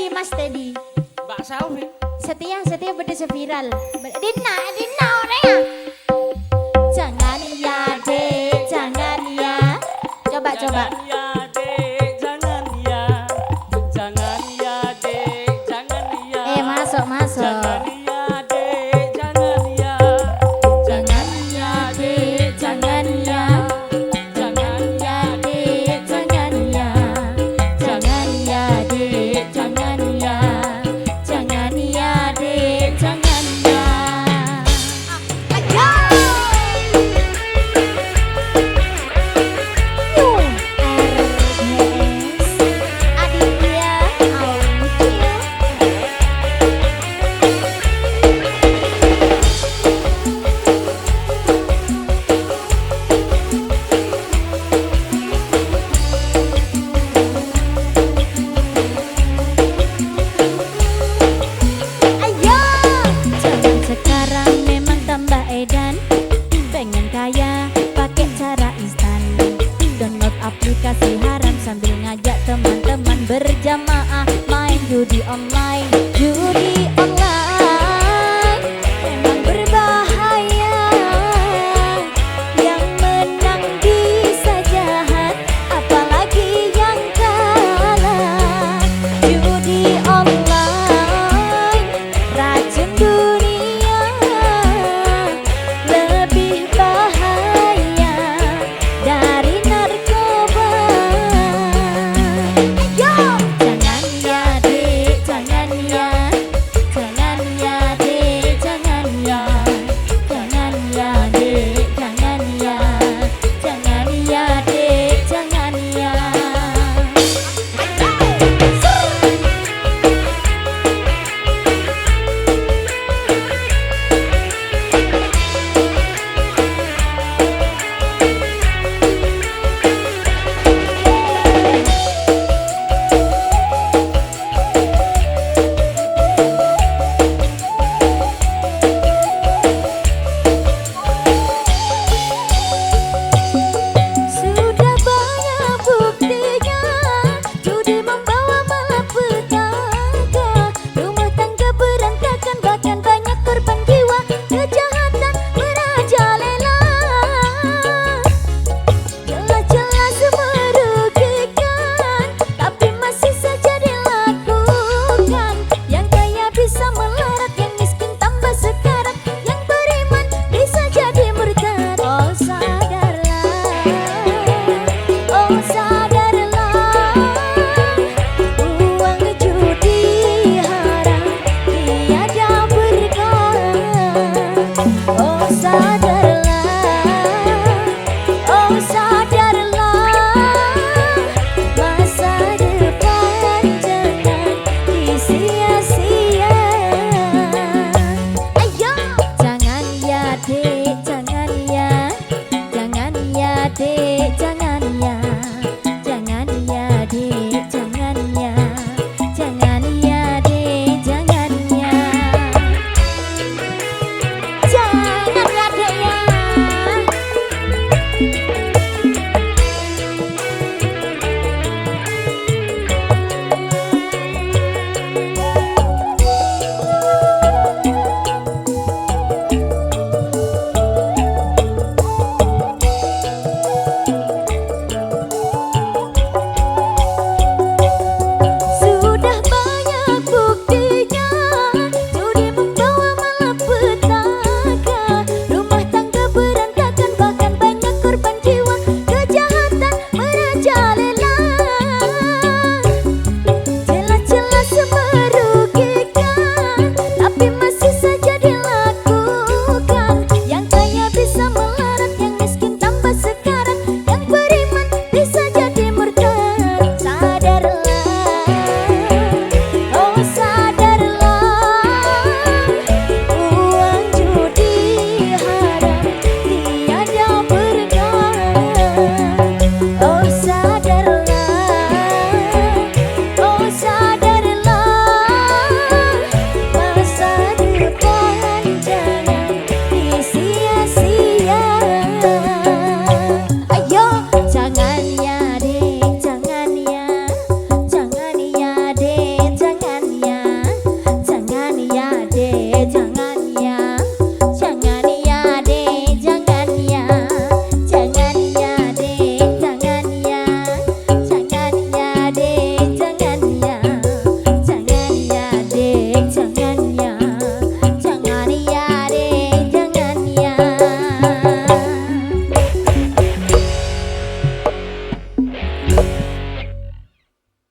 Mas Dedi. Mbak Selvi. Setia beda seviral. Dina orangnya. Jangan ya dek, jangan ya. Coba. Jangan ya dek, jangan ya. Jangan ya dek, jangan ya. Masuk. Jangan ya dek, jangan ya. Jangan ya dek, jangan ya. Jangan ya dek, jangan ya. Jangan ya dek, jangan ya. Jangan ya dek, jangan ya. Aplikasi haram sambil ngajak teman-teman berjamaah main judi online. Judi online memang berbahaya. Yang menang bisa jahat, apalagi yang kalah. Judi online racun dunia, lebih bahaya dari jangan ya dek,